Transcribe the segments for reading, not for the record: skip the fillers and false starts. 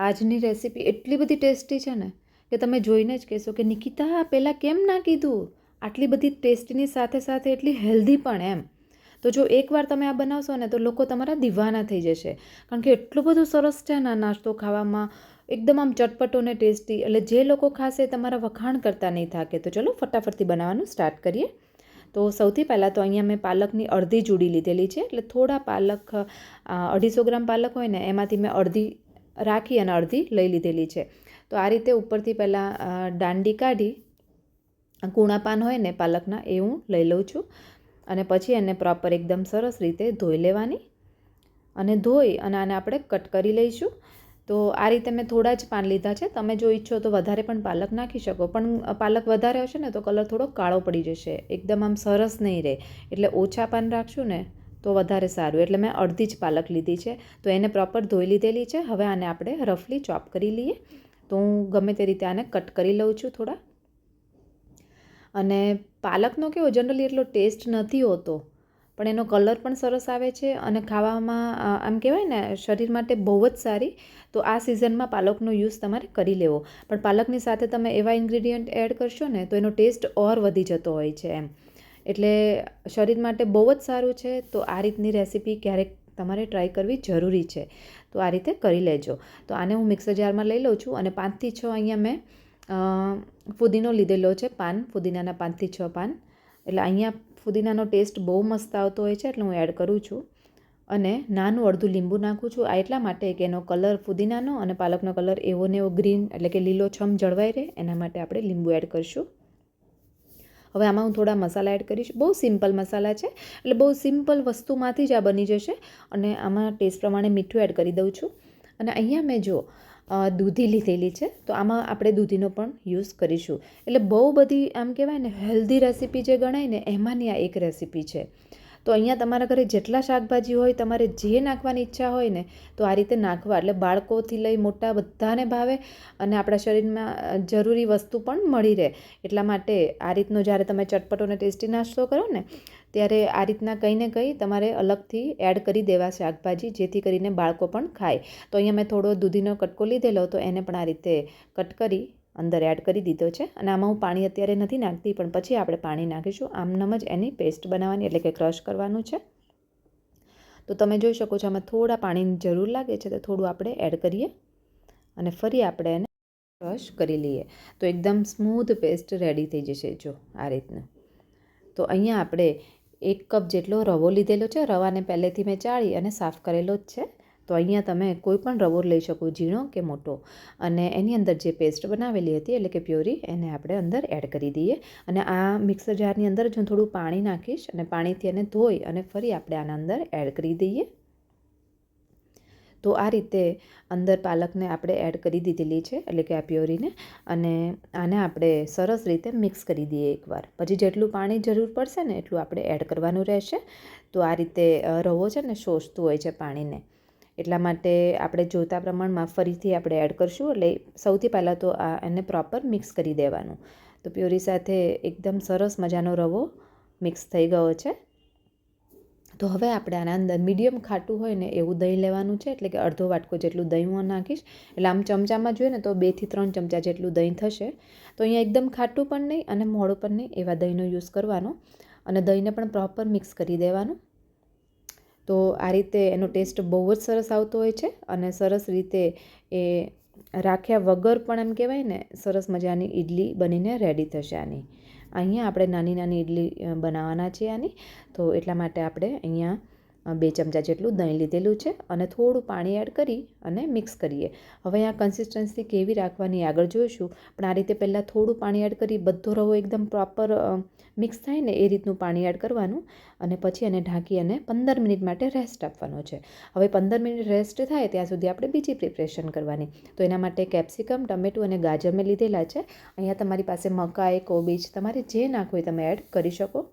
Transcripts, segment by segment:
આજની રેસીપી એટલી બધી ટેસ્ટી છે ને કે તમે જોઈને જ કહેશો કે નિકિતા પહેલાં કેમ ના કીધું. આટલી બધી ટેસ્ટીની સાથે સાથે એટલી હેલ્ધી પણ એમ. તો જો એકવાર તમે આ બનાવશો ને તો લોકો તમારા દીવાના થઈ જશે, કારણ કે એટલું બધું સરસ છે ને નાસ્તો ખાવામાં, એકદમ આમ ચટપટો ને ટેસ્ટી. એટલે જે લોકો ખાશે તમારા વખાણ કરતા નહીં થાકે. તો ચલો ફટાફટથી બનાવવાનું સ્ટાર્ટ કરીએ. તો સૌથી પહેલાં તો અહીંયા મેં પાલકની અડધી ચૂડી લીધેલી છે. એટલે થોડા પાલક, 250 ગ્રામ પાલક હોય ને એમાંથી મેં અડધી રાખી અને અડધી લઈ લીધેલી છે. તો આ રીતે ઉપરથી પહેલાં દાંડી કાઢી, કૂણા પાન હોય ને પાલકના એ હું લઈ લઉં છું. અને પછી એને પ્રોપર એકદમ સરસ રીતે ધોઈ લેવાની, અને ધોઈ અને આને આપણે કટ કરી લઈશું. તો આ રીતે મેં થોડા જ પાન લીધા છે. તમે જો ઈચ્છો તો વધારે પણ પાલક નાખી શકો, પણ પાલક વધારે હશે ને તો કલર થોડો કાળો પડી જશે, એકદમ આમ સરસ નહીં રહે. એટલે ઓછા પાન રાખશું ને તો વધારે સારું. એટલે મેં અડધી જ પાલક લીધી છે. તો એને પ્રોપર ધોઈ લીધેલી છે. હવે આને આપણે રફલી ચોપ કરી લઈએ. તો હું ગમે તે રીતે આને કટ કરી લઉં છું થોડા. અને પાલકનો કેવો જનરલી એટલો ટેસ્ટ નથી હોતો, પણ એનો કલર પણ સરસ આવે છે અને ખાવામાં આમ કહેવાય ને શરીર માટે બહુ જ સારી. તો આ સિઝનમાં પાલકનો યુઝ તમારે કરી લેવો. પણ પાલકની સાથે તમે એવા ઇન્ગ્રીડિયન્ટ એડ કરશો ને તો એનો ટેસ્ટ ઓર વધી જતો હોય છે એમ. એટલે શરીર માટે બહુ જ સારું છે. તો આ રીતની રેસીપી ક્યારેક તમારે ટ્રાય કરવી જરૂરી છે. તો આ રીતે કરી લેજો. તો આને હું મિક્સર જારમાં લઈ લઉં છું. અને 5થી 6 અહીંયા મેં ફુદીનો લીધેલો છે, પાન, ફુદીનાના 5થી 6 પાન. એટલે અહીંયા ફુદીનાનો ટેસ્ટ બહુ મસ્ત આવતો હોય છે, એટલે હું એડ કરું છું. અને નાનું અડધું લીંબુ નાખું છું. આ એટલા માટે કે એનો કલર, ફુદીનાનો અને પાલકનો કલર એવો ને એવો ગ્રીન, એટલે કે લીલોછમ જળવાઈ રહે, એના માટે આપણે લીંબુ એડ કરીશું. હવે આમાં હું થોડા મસાલા એડ કરીશ. બહુ સિમ્પલ મસાલા છે, એટલે બહુ સિમ્પલ વસ્તુમાંથી જ આ બની જશે. અને આમાં ટેસ્ટ પ્રમાણે મીઠું એડ કરી દઉં છું. અને અહીંયા મેં જો દૂધી લીધેલી છે, તો આમાં આપણે દૂધીનો પણ યુઝ કરીશું. એટલે બહુ બધી આમ કહેવાય ને હેલ્ધી રેસીપી જે ગણાય ને એમાંની આ એક રેસીપી છે. તો અહીંયા તમારા ઘરે જેટલા શાકભાજી હોય, તમારે જે નાખવાની ઈચ્છા હોય ને તો આ રીતે નાખવા. એટલે બાળકોથી લઈ મોટા બધાને ભાવે અને આપણા શરીરમાં જરૂરી વસ્તુ પણ મળી રહે. એટલા માટે આ રીતનો જ્યારે તમે ચટપટો અને ટેસ્ટી નાસ્તો કરો ને ત્યારે આ રીતના કંઈ ને કંઈ તમારે અલગથી એડ કરી દેવા શાકભાજી, જેથી કરીને બાળકો પણ ખાય. તો અહીંયા મેં થોડો દૂધીનો કટકો લીધેલો, તો એને પણ આ રીતે કટ કરી અંદર એડ કરી દીધો છે. અને આમાં હું પાણી અત્યારે નથી નાખતી, પણ પછી આપણે પાણી નાખીશું. આમનામ જ એની પેસ્ટ બનાવવાની, એટલે કે ક્રશ કરવાનું છે. તો તમે જોઈ શકો છો આમાં થોડા પાણીની જરૂર લાગે છે, તો થોડું આપણે એડ કરીએ અને ફરી આપણે એને ક્રશ કરી લઈએ. તો એકદમ સ્મૂથ પેસ્ટ રેડી થઈ જશે જો આ રીતનું. તો અહીંયા આપણે 1 કપ જેટલો રવો લીધેલો છે. રવાને પહેલેથી મેં ચાળી અને સાફ કરેલો જ છે. તો અહીંયા તમે કોઈ પણ રવો લઈ શકો, ઝીણો કે મોટો. અને એની અંદર જે પેસ્ટ બનાવેલી હતી, એટલે કે પ્યોરી, એને આપણે અંદર એડ કરી દઈએ. અને આ મિક્સર જારની અંદર જ હું થોડું પાણી નાખીશ અને પાણીથી એને ધોઈ અને ફરી આપણે આના અંદર એડ કરી દઈએ. તો આ રીતે અંદર પાલકને આપણે એડ કરી દીધેલી છે, એટલે કે આ પ્યોરીને. અને આને આપણે સરસ રીતે મિક્સ કરી દઈએ એકવાર. પછી જેટલું પાણી જરૂર પડશે ને એટલું આપણે એડ કરવાનું રહેશે. તો આ રીતે રવો છે ને શોષતું હોય છે પાણીને, એટલા માટે આપણે જોતા પ્રમાણમાં ફરીથી આપણે એડ કરશું. એટલે સૌથી પહેલાં તો એને પ્રોપર મિક્સ કરી દેવાનું. તો પ્યોરી સાથે એકદમ સરસ મજાનો રવો મિક્સ થઈ ગયો છે. તો હવે આપણે આના અંદર મીડિયમ ખાટું હોય ને એવું દહીં લેવાનું છે, એટલે કે અડધો વાટકો જેટલું દહીં હું નાખીશ. એટલે આમ ચમચામાં જોઈએ ને તો 2થી 3 ચમચા જેટલું દહીં થશે. તો અહીંયા એકદમ ખાટું પણ નહીં અને મોડું પણ નહીં, એવા દહીંનો યુઝ કરવાનો. અને દહીંને પણ પ્રોપર મિક્સ કરી દેવાનું. તો આ રીતે એનો ટેસ્ટ બહુ જ સરસ આવતો હોય છે. અને સરસ રીતે એ રાખ્યા વગર પણ એમ કહેવાય ને સરસ મજાની ઇડલી બનીને રેડી થશે આની. અહીંયા આપણે નાની નાની ઇડલી બનાવવાના છીએ આની. તો એટલા માટે આપણે અહીંયા 2 ચમચા જેટલું દહીં લીધેલું છે અને થોડું પાણી એડ કરી અને મિક્સ કરીએ. હવે આ કન્સિસ્ટન્સી કેવી રાખવાની આગળ જોઈશું, પણ આ રીતે પહેલાં થોડું પાણી એડ કરી બધો રવો એકદમ પ્રોપર મિક્સ થાય ને એ રીતનું પાણી એડ કરવાનું. અને પછી એને ઢાંકી અને 15 મિનિટ માટે રેસ્ટ આપવાનો છે. હવે 15 મિનિટ રેસ્ટ થાય ત્યાં સુધી આપણે બીજી પ્રિપરેશન કરવાની. તો એના માટે કેપ્સિકમ, ટમેટું અને ગાજર મેં લીધેલા છે. અહીંયા તમારી પાસે મકાઈ, કોબીજ, તમારે જે નાખવું હોય તમે એડ કરી શકો.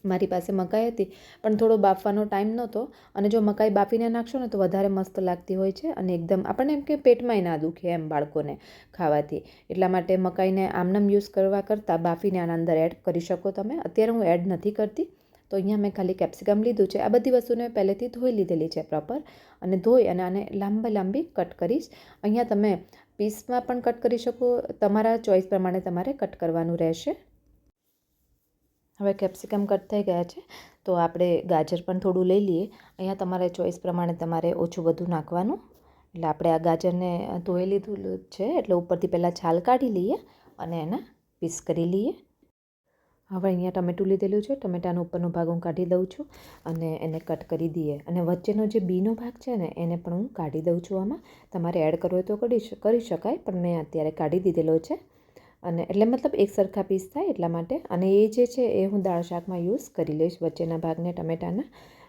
મારી પાસે મકાઈ હતી, પણ થોડો બાફવાનો ટાઈમ નહોતો. અને જો મકાઈ બાફીને નાખશો ને તો વધારે મસ્ત લાગતી હોય છે અને એકદમ આપણને એમ કે પેટમાંય ના દુખે એમ બાળકોને ખાવાથી. એટલા માટે મકાઈને આમનામ યુઝ કરવા કરતાં બાફીને આના અંદર એડ કરી શકો તમે. અત્યારે હું એડ નથી કરતી, તો અહીંયા મેં ખાલી કેપ્સિકમ લીધું છે. આ બધી વસ્તુને પહેલેથી ધોઈ લીધેલી છે પ્રોપર, અને ધોઈ અને આને લાંબી કટ કરીશ. અહીંયા તમે પીસમાં પણ કટ કરી શકો, તમારા ચોઈસ પ્રમાણે તમારે કટ કરવાનું રહેશે. હવે કેપ્સિકમ કટ થઈ ગયા છે, તો આપણે ગાજર પણ થોડું લઈ લઈએ. અહીંયા તમારે ચોઈસ પ્રમાણે તમારે ઓછું બધું નાખવાનું. એટલે આપણે આ ગાજરને ધોઈ લીધું છે, એટલે ઉપરથી પહેલાં છાલ કાઢી લઈએ અને એના પીસ કરી લઈએ. હવે અહીંયા ટમેટું લીધેલું છે, ટમેટાનો ઉપરનો ભાગ હું કાઢી દઉં છું અને એને કટ કરી દઈએ. અને વચ્ચેનો જે બીનો ભાગ છે ને એને પણ હું કાઢી દઉં છું. આમાં તમારે એડ કરવો હોય તો કરી શકાય, પણ મેં અત્યારે કાઢી દીધેલો છે. અને એટલે મતલબ એક સરખા પીસ થાય એટલા માટે. અને એ જે છે એ હું દાળ શાકમાં યુઝ કરી લઈશ, વચ્ચેના ભાગને ટમેટાના.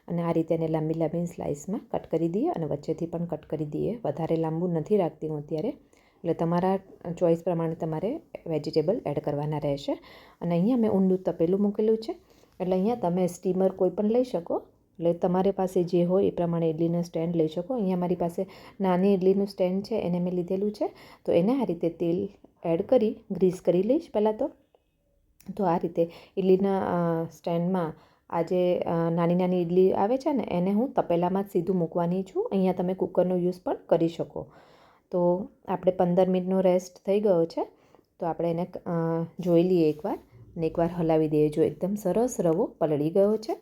અને આ રીતે એને લાંબી સ્લાઇસમાં કટ કરી દઈએ અને વચ્ચેથી પણ કટ કરી દઈએ. વધારે લાંબુ નથી રાખતી હું અત્યારે, એટલે તમારા ચોઈસ પ્રમાણે તમારે વેજીટેબલ એડ કરવાના રહેશે. અને અહીંયા મેં ઊંડું તપેલું મૂકેલું છે, એટલે અહીંયા તમે સ્ટીમર કોઈ પણ લઈ શકો. એટલે તમારી પાસે જે હોય એ પ્રમાણે ઇડલીનું સ્ટેન્ડ લઈ શકો. અહીંયા મારી પાસે નાની ઇડલીનું સ્ટેન્ડ છે, એને મેં લીધેલું છે. તો એને આ રીતે તેલ એડ કરી ગ્રીસ કરી લઈશ પહેલાં તો આ રીતે ઇડલીના સ્ટેન્ડમાં આ જે નાની ઇડલી આવે છે ને એને હું તપેલામાં જ સીધું મૂકવાની છું. અહીંયા તમે કુકરનો યુઝ પણ કરી શકો. તો આપણે 15 મિનિટનો રેસ્ટ થઈ ગયો છે, તો આપણે એને જોઈ લઈએ એકવાર, અને એકવાર હલાવી દઈએ. જો એકદમ સરસ રવો પલળી ગયો છે.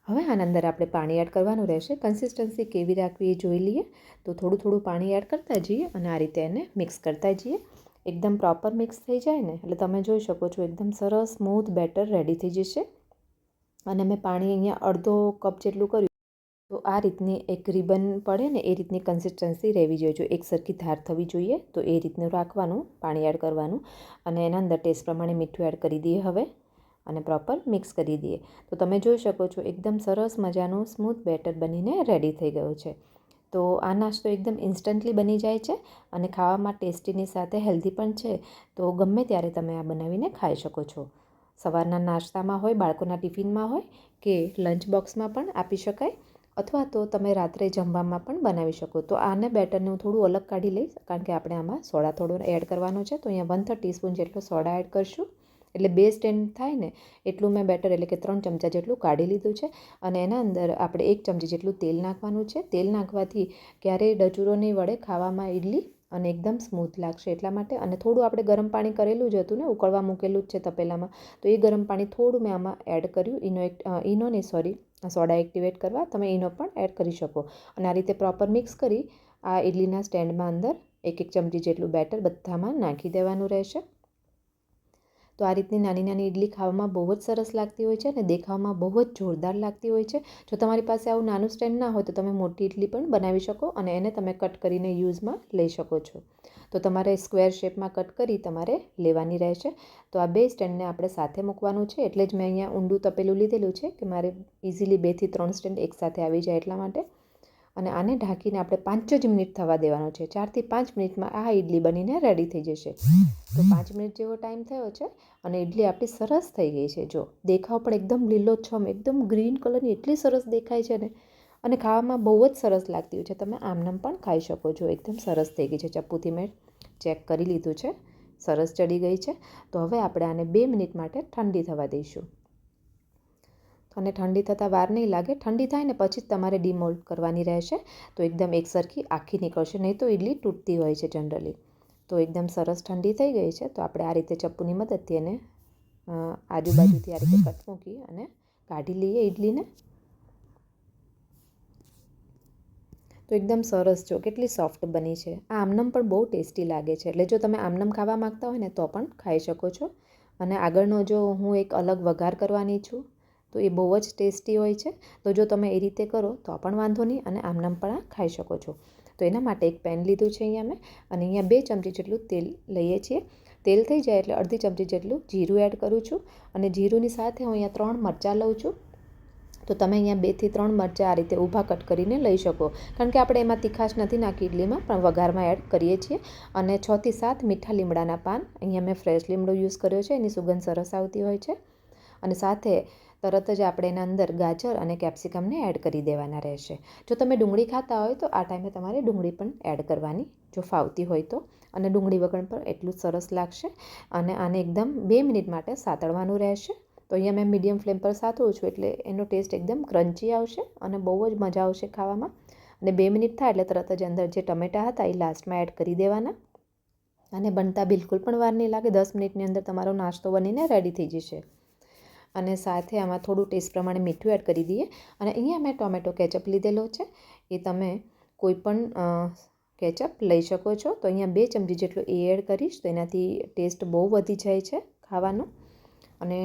હવે આના અંદર આપણે પાણી એડ કરવાનું રહેશે. કન્સિસ્ટન્સી કેવી રાખવી એ જોઈ લઈએ. તો થોડું પાણી એડ કરતા જઈએ અને આ રીતે એને મિક્સ કરતા જઈએ. એકદમ પ્રોપર મિક્સ થઈ જાય ને એટલે તમે જોઈ શકો છો એકદમ સરસ સ્મૂથ બેટર રેડી થઈ જશે. અને મેં પાણી અહીંયા અડધો કપ જેટલું કર્યું. તો આ રીતની એક રિબન પડે ને એ રીતની કન્સિસ્ટન્સી રહેવી જોઈએ. જો એક સરખી ધાર થવી જોઈએ, તો એ રીતનું રાખવાનું, પાણી એડ કરવાનું. અને એના અંદર ટેસ્ટ પ્રમાણે મીઠું એડ કરી દઈએ હવે, અને પ્રોપર મિક્સ કરી દઈએ. તો તમે જોઈ શકો છો એકદમ સરસ મજાનું સ્મૂથ બેટર બનીને રેડી થઈ ગયું છે. તો આ નાસ્તો એકદમ ઇન્સ્ટન્ટલી બની જાય છે અને ખાવામાં ટેસ્ટીની સાથે હેલ્ધી પણ છે. તો ગમે ત્યારે તમે આ બનાવીને ખાઈ શકો છો. સવારના નાસ્તામાં હોય, બાળકોના ટિફિનમાં હોય, કે લંચ બોક્સમાં પણ આપી શકાય, અથવા તો તમે રાત્રે જમવામાં પણ બનાવી શકો. તો આને બેટરને હું થોડું અલગ કાઢી લઈશ, કારણ કે આપણે આમાં સોડા થોડો એડ કરવાનો છે. તો અહીંયા 1/3 ટીસ્પૂન જેટલો સોડા એડ કરશું. એટલે 2 સ્ટેન્ડ થાય ને એટલું મેં બેટર, એટલે કે 3 ચમચા જેટલું કાઢી લીધું છે. અને એના અંદર આપણે 1 ચમચી જેટલું તેલ નાખવાનું છે. તેલ નાખવાથી ક્યારેય ડચુરો નહીં વળે ખાવામાં ઇડલી, અને એકદમ સ્મૂથ લાગશે એટલા માટે. અને થોડું આપણે ગરમ પાણી કરેલું જ હતું ને, ઉકળવા મૂકેલું જ છે તપેલામાં, તો એ ગરમ પાણી થોડું મેં આમાં એડ કર્યું. સોડા એક્ટિવેટ કરવા તમે ઈનો પણ એડ કરી શકો. અને આ રીતે પ્રોપર મિક્સ કરી આ ઇડલીના સ્ટેન્ડમાં અંદર 1 ચમચી જેટલું બેટર બધામાં નાખી દેવાનું રહેશે. તો આ રીતની નાની ઇડલી ખાવામાં બહુ જ સરસ લાગતી હોય છે અને દેખાવામાં બહુ જ જોરદાર લાગતી હોય છે. જો તમારી પાસે આવું નાનું સ્ટેન્ડ ના હોય તો તમે મોટી ઇડલી પણ બનાવી શકો અને એને તમે કટ કરીને યુઝમાં લઈ શકો છો. તો તમારે સ્ક્વેર શેપમાં કટ કરી તમારે લેવાની રહેશે. તો આ 2 સ્ટેન્ડને આપણે સાથે મૂકવાનું છે, એટલે જ મેં અહીંયા ઊંડું તપેલું લીધેલું છે કે મારે ઇઝીલી 2 થી 3 સ્ટેન્ડ એકસાથે આવી જાય એટલા માટે. અને આને ઢાંકીને આપણે 5 જ મિનિટ થવા દેવાનો છે. 4 થી 5 મિનિટમાં આ ઇડલી બનીને રેડી થઈ જશે. તો 5 મિનિટ જેવો ટાઈમ થયો છે અને ઇડલી આપણી સરસ થઈ ગઈ છે. જો દેખાવ પણ એકદમ લીલોછમ, એકદમ ગ્રીન કલરની એટલી સરસ દેખાય છે ને, અને ખાવામાં બહુ જ સરસ લાગતી હોય છે. તમે આમનામ પણ ખાઈ શકો છો. એકદમ સરસ થઈ ગઈ છે. ચપ્પુથી મેં ચેક કરી લીધું છે, સરસ ચડી ગઈ છે. તો હવે આપણે આને 2 મિનિટ માટે ઠંડી થવા દઈશું. અને ઠંડી થતાં વાર નહીં લાગે. ઠંડી થાય ને પછી જ તમારે ડીમોલ્ડ કરવાની રહેશે, તો એકદમ એકસરખી આખી નીકળશે. નહીં તો ઇડલી તૂટતી હોય છે જનરલી. તો એકદમ સરસ ઠંડી થઈ ગઈ છે. તો આપણે આ રીતે ચપ્પુની મદદથી એને આજુબાજુથી આ રીતે કટ મૂકી અને કાઢી લઈએ ઇડલીને. તો એકદમ સરસ, જો કેટલી સોફ્ટ બની છે. આ આમનમ પણ બહુ ટેસ્ટી લાગે છે. એટલે જો તમે આમનમ ખાવા માગતા હોય ને તો પણ ખાઈ શકો છો. અને આગળનો જો હું એક અલગ વઘાર કરવાની છું, તો એ બહુ જ ટેસ્ટી હોય છે. તો જો તમે એ રીતે કરો તો પણ વાંધો નહીં, અને આમનામ પણ ખાઈ શકો છો. તો એના માટે એક પેન લીધું છે અહીંયા મેં, અને અહીંયા 2 ચમચી જેટલું તેલ લઈએ છીએ. તેલ થઈ જાય એટલે અડધી ચમચી જેટલું જીરું એડ કરું છું. અને જીરુંની સાથે હું અહીંયા 3 મરચાં લઉં છું. તો તમે અહીંયા 2 થી 3 મરચાં આ રીતે ઊભા કટ કરીને લઈ શકો, કારણ કે આપણે એમાં તીખાશ નથી નાખી ઇડલીમાં, પણ વઘારમાં એડ કરીએ છીએ. અને 6 થી 7 મીઠા લીમડાના પાન, અહીંયા મેં ફ્રેશ લીમડો યુઝ કર્યો છે, એની સુગંધ સરસ આવતી હોય છે. અને સાથે તરત જ આપણે એના અંદર ગાજર અને કેપ્સિકમને એડ કરી દેવાના રહેશે. જો તમે ડુંગળી ખાતા હોય તો આ ટાઈમે તમારે ડુંગળી પણ એડ કરવાની, જો ફાવતી હોય તો. અને ડુંગળી વગર પણ એટલું સરસ લાગશે. અને આને એકદમ 2 મિનિટ માટે સાતળવાનું રહેશે. તો અહીંયા મેં મીડિયમ ફ્લેમ પર સાતળું છું એટલે એનો ટેસ્ટ એકદમ ક્રન્ચી આવશે અને બહુ જ મજા આવશે ખાવામાં. અને 2 મિનિટ થાય એટલે તરત જ અંદર જે ટમેટાં હતા એ લાસ્ટમાં એડ કરી દેવાના અને બનતા બિલકુલ પણ વાર નહીં લાગે. 10 મિનિટની અંદર તમારો નાસ્તો બનીને રેડી થઈ જશે. અને સાથે આમાં થોડું ટેસ્ટ પ્રમાણે મીઠું એડ કરી દઈએ. અને અહીંયા મેં ટોમેટો કેચઅપ લીધેલો છે, એ તમે કોઈ પણ કેચઅપ લઈ શકો છો. તો અહીંયા 2 ચમચી જેટલું એ એડ કરીશ તો એનાથી ટેસ્ટ બહુ વધી જાય છે ખાવાનો અને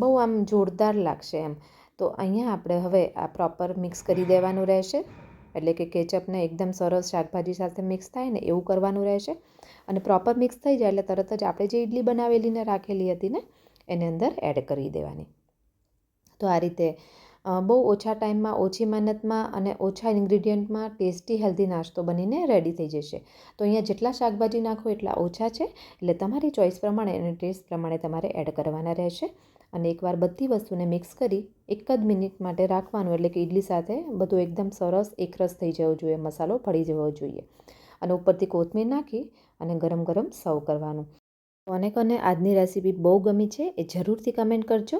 બહુ આમ જોરદાર લાગશે એમ. તો અહીંયા આપણે હવે આ પ્રોપર મિક્સ કરી દેવાનું રહેશે, એટલે કે કેચઅપને એકદમ સરસ શાકભાજી સાથે મિક્સ થાય ને એવું કરવાનું રહેશે. અને પ્રોપર મિક્સ થઈ જાય એટલે તરત જ આપણે જે ઇડલી બનાવેલી ને રાખેલી હતી ને એની અંદર એડ કરી દેવાની. તો આ રીતે બહુ ઓછા ટાઈમમાં, ઓછી મહેનતમાં અને ઓછા ઇન્ગ્રીડિયન્ટમાં ટેસ્ટી હેલ્ધી નાસ્તો બનીને રેડી થઈ જશે. તો અહીંયા જેટલા શાકભાજી નાખો એટલા ઓછા છે, એટલે તમારી ચોઈસ પ્રમાણે અને ટેસ્ટ પ્રમાણે તમારે એડ કરવાના રહેશે. અને એકવાર બધી વસ્તુને મિક્સ કરી 1 જ મિનિટ માટે રાખવાનું, એટલે કે ઇડલી સાથે બધું એકદમ સરસ એકરસ થઈ જવો જોઈએ, મસાલો ભળી જવો જોઈએ. અને ઉપરથી કોથમીર નાખી અને ગરમ ગરમ સર્વ કરવાનું. કોને કોને આજની રેસીપી બહુ ગમી છે એ જરૂરથી કમેન્ટ કરજો.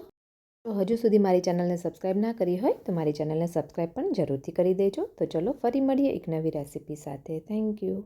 જો હજુ સુધી મારી ચેનલને સબસ્ક્રાઈબ ના કરી હોય તો મારી ચેનલને સબસ્ક્રાઈબ પણ જરૂરથી કરી દેજો. તો ચલો ફરી મળીએ એક નવી રેસીપી સાથે. Thank you.